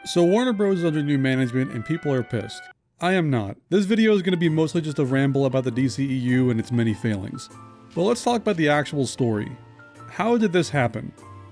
So Warner Bros. Is under new management and people are pissed. I am not. This video is going to be mostly just a ramble about the DCEU and its many failings. But let's talk about the actual story. How did this happen?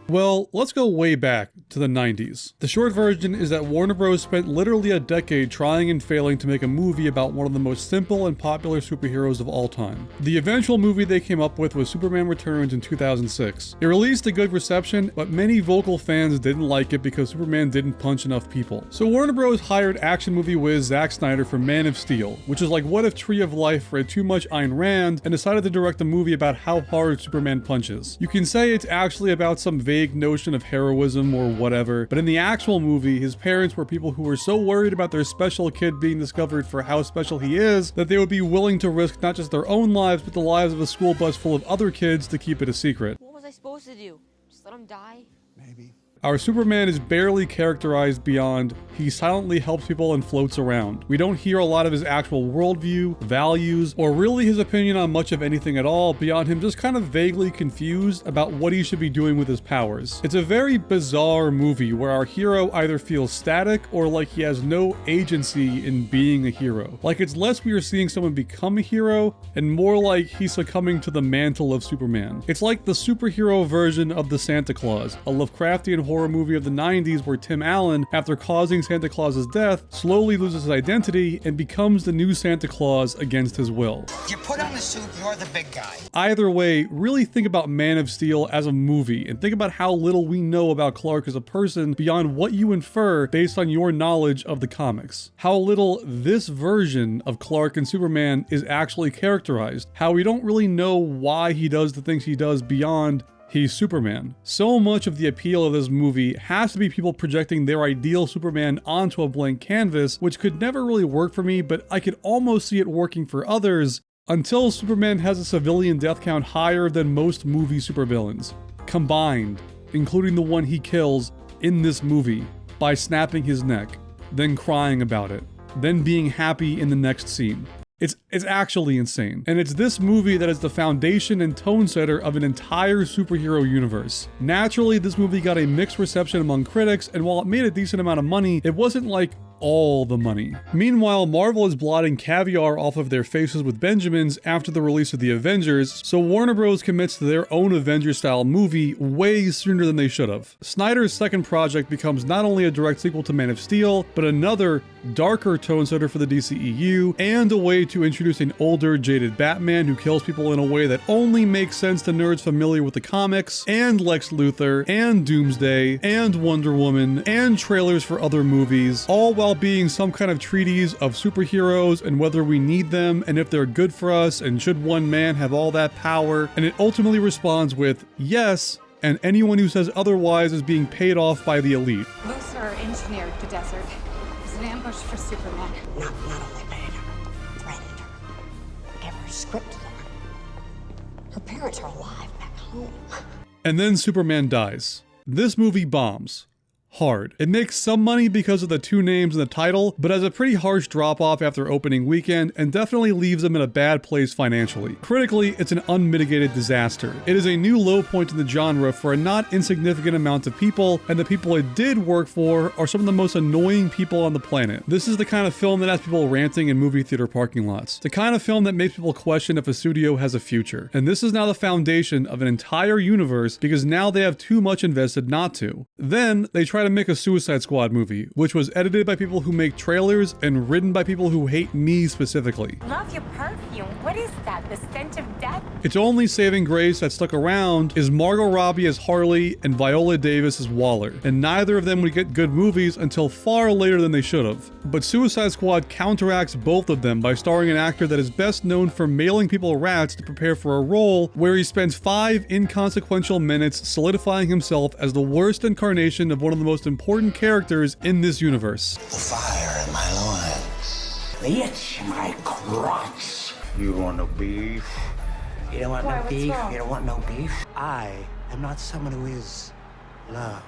Well, let's go way back to the 90s. The short version is that Warner Bros. Spent literally a decade trying and failing to make a movie about one of the most simple and popular superheroes of all time. The eventual movie they came up with was Superman Returns in 2006. It released a good reception, but many vocal fans didn't like it because Superman didn't punch enough people. So Warner Bros. Hired action movie whiz Zack Snyder for Man of Steel, which is like what if Tree of Life read too much Ayn Rand and decided to direct a movie about how hard Superman punches. You can say it's actually about some vague notion of heroism or whatever, but in the actual movie, his parents were people who were so worried about their special kid being discovered for how special he is that they would be willing to risk not just their own lives, but the lives of a school bus full of other kids to keep it a secret. What was I supposed to do? Just let him die? Maybe. Our Superman is barely characterized beyond he silently helps people and floats around. We don't hear a lot of his actual worldview, values, or really his opinion on much of anything at all beyond him just kind of vaguely confused about what he should be doing with his powers. It's a very bizarre movie where our hero either feels static or like he has no agency in being a hero. Like it's less we are seeing someone become a hero and more like he's succumbing to the mantle of Superman. It's like the superhero version of the Santa Claus, a Lovecraftian horror movie of the 90s where Tim Allen, after causing Santa Claus's death, slowly loses his identity and becomes the new Santa Claus against his will. You put on the suit, you're the big guy. Either way, really think about Man of Steel as a movie and think about how little we know about Clark as a person beyond what you infer based on your knowledge of the comics. How little this version of Clark and Superman is actually characterized. How we don't really know why he does the things he does beyond he's Superman. So much of the appeal of this movie has to be people projecting their ideal Superman onto a blank canvas, which could never really work for me, but I could almost see it working for others until Superman has a civilian death count higher than most movie supervillains, combined, including the one he kills in this movie by snapping his neck, then crying about it, then being happy in the next scene. It's actually insane. And it's this movie that is the foundation and tone setter of an entire superhero universe. Naturally, this movie got a mixed reception among critics, and while it made a decent amount of money, it wasn't like all the money. Meanwhile, Marvel is blotting caviar off of their faces with Benjamins after the release of the Avengers, so Warner Bros. Commits to their own Avengers-style movie way sooner than they should have. Snyder's second project becomes not only a direct sequel to Man of Steel, but another darker tone setter for the DCEU, and a way to introduce an older, jaded Batman who kills people in a way that only makes sense to nerds familiar with the comics, and Lex Luthor, and Doomsday, and Wonder Woman, and trailers for other movies, all while being some kind of treatise of superheroes and whether we need them and if they're good for us and should one man have all that power. And it ultimately responds with yes, and anyone who says otherwise is being paid off by the elite. Luthor engineered the desert. It was an ambush for Superman. Not only paid her, threatened her, gave her a script to learn. Her parents are alive back home. And then Superman dies. This movie bombs. Hard. It makes some money because of the two names in the title, but has a pretty harsh drop-off after opening weekend and definitely leaves them in a bad place financially. Critically, it's an unmitigated disaster. It is a new low point in the genre for a not insignificant amount of people, and the people it did work for are some of the most annoying people on the planet. This is the kind of film that has people ranting in movie theater parking lots. The kind of film that makes people question if a studio has a future. And this is now the foundation of an entire universe because now they have too much invested not to. Then, they try to make a Suicide Squad movie, which was edited by people who make trailers and written by people who hate me specifically. Love your perfume. What is that? The stench of death? Its only saving grace that stuck around is Margot Robbie as Harley and Viola Davis as Waller, and neither of them would get good movies until far later than they should have. But Suicide Squad counteracts both of them by starring an actor that is best known for mailing people rats to prepare for a role where he spends 5 inconsequential minutes solidifying himself as the worst incarnation of one of the most important characters in this universe. The fire in my loins. The itch in my crotch. You want no beef? You don't want Why, no what's beef? wrong? You don't want no beef? I am not someone who is loved.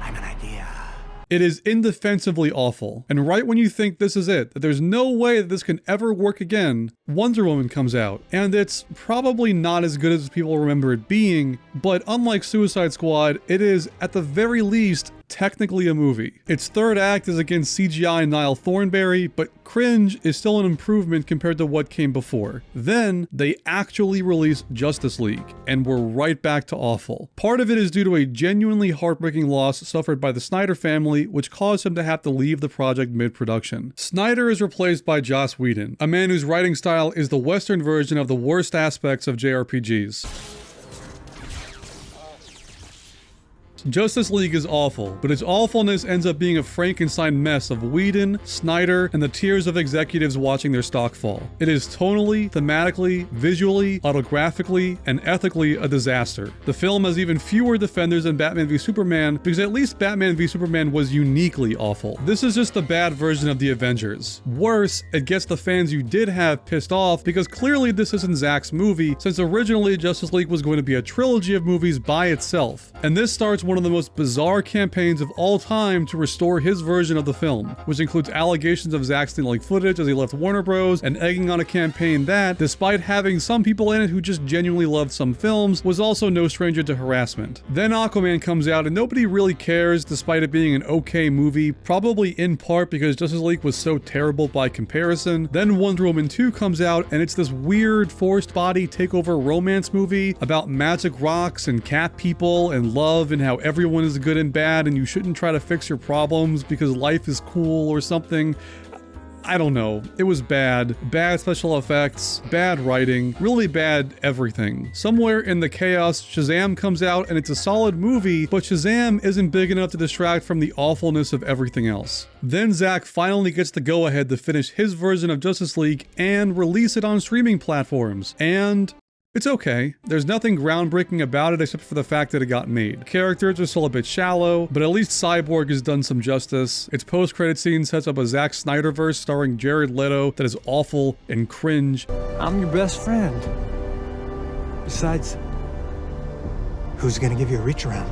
I'm an idea. It is indefensibly awful, and right when you think this is it, that there's no way that this can ever work again, Wonder Woman comes out, and it's probably not as good as people remember it being, but unlike Suicide Squad, it is, at the very least, technically a movie. Its third act is against CGI Niall Thornberry, but cringe is still an improvement compared to what came before. Then they actually released Justice League, and we're right back to awful. Part of it is due to a genuinely heartbreaking loss suffered by the Snyder family, which caused him to have to leave the project mid-production. Snyder is replaced by Joss Whedon, a man whose writing style is the Western version of the worst aspects of JRPGs. Justice League is awful, but its awfulness ends up being a Frankenstein mess of Whedon, Snyder, and the tears of executives watching their stock fall. It is tonally, thematically, visually, autographically, and ethically a disaster. The film has even fewer defenders than Batman v Superman, because at least Batman v Superman was uniquely awful. This is just the bad version of the Avengers. Worse, it gets the fans you did have pissed off, because clearly this isn't Zack's movie, since originally Justice League was going to be a trilogy of movies by itself. And this starts one of the most bizarre campaigns of all time to restore his version of the film, which includes allegations of Zack stealing footage as he left Warner Bros. And egging on a campaign that, despite having some people in it who just genuinely loved some films, was also no stranger to harassment. Then Aquaman comes out and nobody really cares despite it being an okay movie, probably in part because Justice League was so terrible by comparison. Then Wonder Woman 2 comes out and it's this weird forced body takeover romance movie about magic rocks and cat people and love and how everyone is good and bad and you shouldn't try to fix your problems because life is cool or something. I don't know. It was bad. Bad special effects, bad writing, really bad everything. Somewhere in the chaos, Shazam comes out and it's a solid movie, but Shazam isn't big enough to distract from the awfulness of everything else. Then Zack finally gets the go-ahead to finish his version of Justice League and release it on streaming platforms. And it's okay. There's nothing groundbreaking about it except for the fact that it got made. Characters are still a bit shallow, but at least Cyborg has done some justice. Its post-credit scene sets up a Zack Snyderverse starring Jared Leto that is awful and cringe. I'm your best friend. Besides, who's gonna give you a reach around?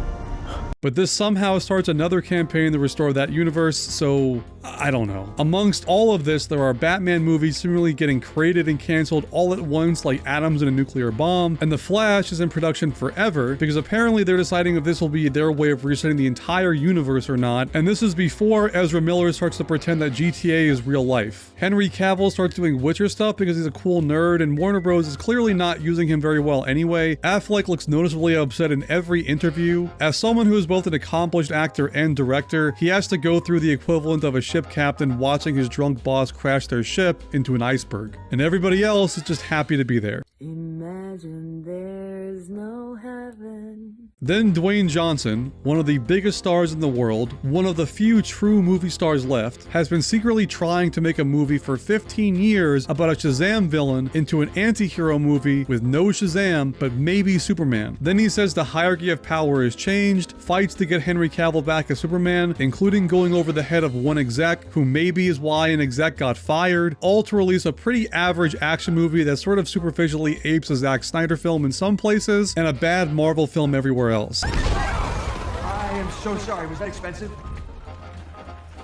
But this somehow starts another campaign to restore that universe, so I don't know. Amongst all of this, there are Batman movies seemingly getting created and canceled all at once like atoms in a nuclear bomb, and The Flash is in production forever because apparently they're deciding if this will be their way of resetting the entire universe or not, and this is before Ezra Miller starts to pretend that GTA is real life. Henry Cavill starts doing Witcher stuff because he's a cool nerd, and Warner Bros. Is clearly not using him very well anyway. Affleck looks noticeably upset in every interview. As someone who is both an accomplished actor and director, he has to go through the equivalent of a ship captain watching his drunk boss crash their ship into an iceberg. And everybody else is just happy to be there. Imagine there's no heaven. Then Dwayne Johnson, one of the biggest stars in the world, one of the few true movie stars left, has been secretly trying to make a movie for 15 years about a Shazam villain into an anti-hero movie with no Shazam, but maybe Superman. Then he says the hierarchy of power has changed, fights to get Henry Cavill back as Superman, including going over the head of one exec, who maybe is why an exec got fired, all to release a pretty average action movie that sort of superficially apes a Zack Snyder film in some places, and a bad Marvel film everywhere else. I am so sorry. Was that expensive?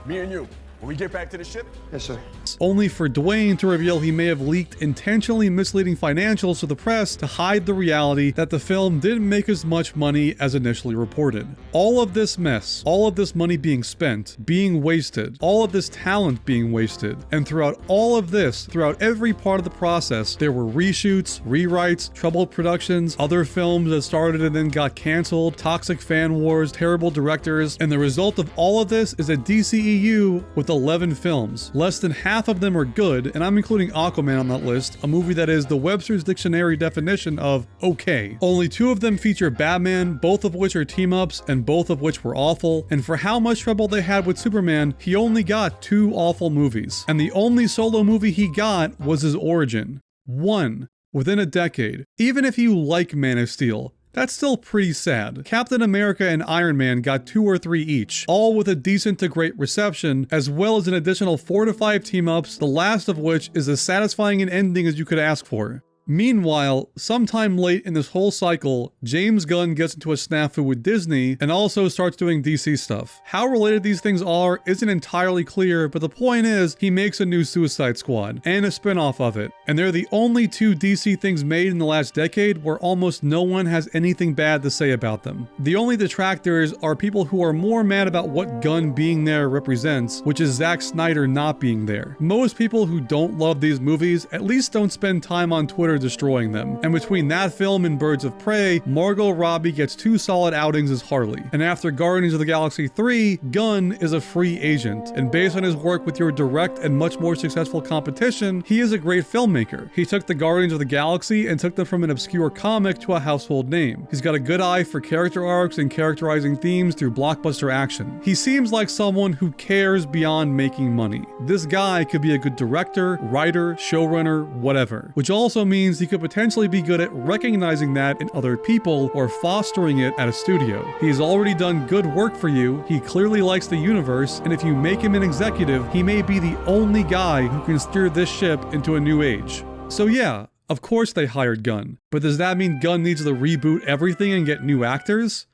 Me and you. When we get back to the ship? Yes, sir. Only for Dwayne to reveal he may have leaked intentionally misleading financials to the press to hide the reality that the film didn't make as much money as initially reported. All of this mess, all of this money being spent, being wasted, all of this talent being wasted, and throughout all of this, throughout every part of the process, there were reshoots, rewrites, troubled productions, other films that started and then got canceled, toxic fan wars, terrible directors, and the result of all of this is a DCEU with 11 films. Less than half of them are good, and I'm including Aquaman on that list, a movie that is the Webster's Dictionary definition of okay. Only 2 of them feature Batman, both of which are team-ups, and both of which were awful, and for how much trouble they had with Superman, he only got 2 awful movies. And the only solo movie he got was his origin. 1. Within a decade. Even if you like Man of Steel, that's still pretty sad. Captain America and Iron Man got 2 or 3 each, all with a decent to great reception, as well as an additional 4 to 5 team-ups, the last of which is as satisfying an ending as you could ask for. Meanwhile, sometime late in this whole cycle, James Gunn gets into a snafu with Disney and also starts doing DC stuff. How related these things are isn't entirely clear, but the point is, he makes a new Suicide Squad and a spin-off of it. And they're the only two DC things made in the last decade where almost no one has anything bad to say about them. The only detractors are people who are more mad about what Gunn being there represents, which is Zack Snyder not being there. Most people who don't love these movies at least don't spend time on Twitter destroying them. And between that film and Birds of Prey, Margot Robbie gets 2 solid outings as Harley. And after Guardians of the Galaxy 3, Gunn is a free agent. And based on his work with your direct and much more successful competition, he is a great filmmaker. He took the Guardians of the Galaxy and took them from an obscure comic to a household name. He's got a good eye for character arcs and characterizing themes through blockbuster action. He seems like someone who cares beyond making money. This guy could be a good director, writer, showrunner, whatever. Which also means he could potentially be good at recognizing that in other people or fostering it at a studio. He's already done good work for you, he clearly likes the universe, and if you make him an executive, he may be the only guy who can steer this ship into a new age. So yeah, of course they hired Gunn, but does that mean Gunn needs to reboot everything and get new actors?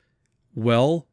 Well,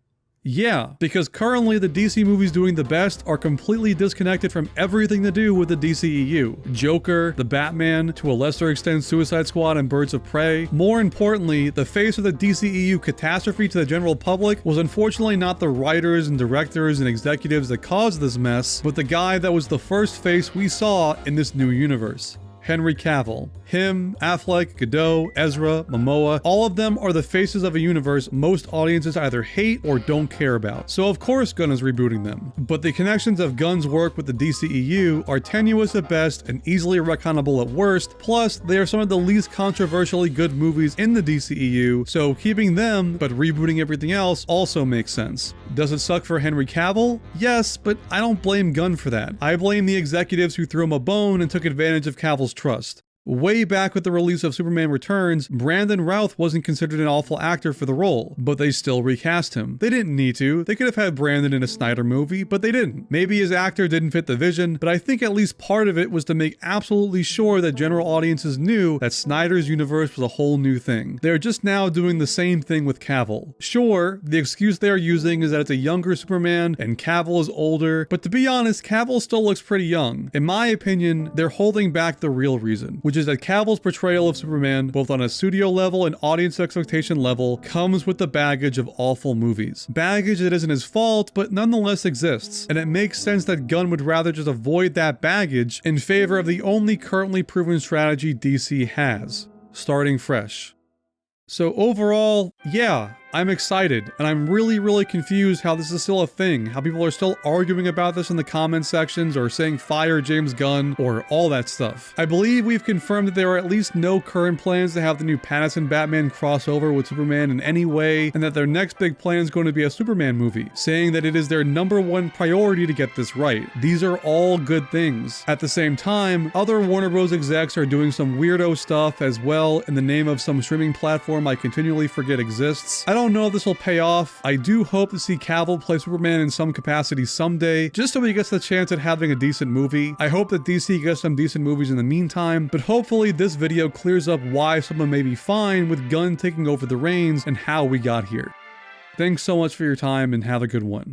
yeah, because currently the DC movies doing the best are completely disconnected from everything to do with the DCEU. Joker, the Batman, to a lesser extent Suicide Squad and Birds of Prey. More importantly, the face of the DCEU catastrophe to the general public was unfortunately not the writers and directors and executives that caused this mess, but the guy that was the first face we saw in this new universe. Henry Cavill. Him, Affleck, Godot, Ezra, Momoa, all of them are the faces of a universe most audiences either hate or don't care about. So of course Gunn is rebooting them. But the connections of Gunn's work with the DCEU are tenuous at best and easily retconnable at worst, plus they are some of the least controversially good movies in the DCEU, so keeping them but rebooting everything else also makes sense. Does it suck for Henry Cavill? Yes, but I don't blame Gunn for that. I blame the executives who threw him a bone and took advantage of Cavill's trust. Way back with the release of Superman Returns, Brandon Routh wasn't considered an awful actor for the role, but they still recast him. They didn't need to. They could have had Brandon in a Snyder movie, but they didn't. Maybe his actor didn't fit the vision, but I think at least part of it was to make absolutely sure that general audiences knew that Snyder's universe was a whole new thing. They're just now doing the same thing with Cavill. Sure, the excuse they're using is that it's a younger Superman and Cavill is older, but to be honest, Cavill still looks pretty young. In my opinion, they're holding back the real reason, which is that Cavill's portrayal of Superman, both on a studio level and audience expectation level, comes with the baggage of awful movies. Baggage that isn't his fault, but nonetheless exists, and it makes sense that Gunn would rather just avoid that baggage in favor of the only currently proven strategy DC has: starting fresh. So overall, yeah, I'm excited, and I'm really confused how this is still a thing, how people are still arguing about this in the comment sections or saying fire James Gunn or all that stuff. I believe we've confirmed that there are at least no current plans to have the new Pattinson Batman crossover with Superman in any way, and that their next big plan is going to be a Superman movie, saying that it is their #1 priority to get this right. These are all good things. At the same time, other Warner Bros. Execs are doing some weirdo stuff as well in the name of some streaming platform I continually forget exists. I don't know if this will pay off. I do hope to see Cavill play Superman in some capacity someday, just so he gets the chance at having a decent movie. I hope that DC gets some decent movies in the meantime, but hopefully this video clears up why someone may be fine with Gunn taking over the reins and how we got here. Thanks so much for your time and have a good one.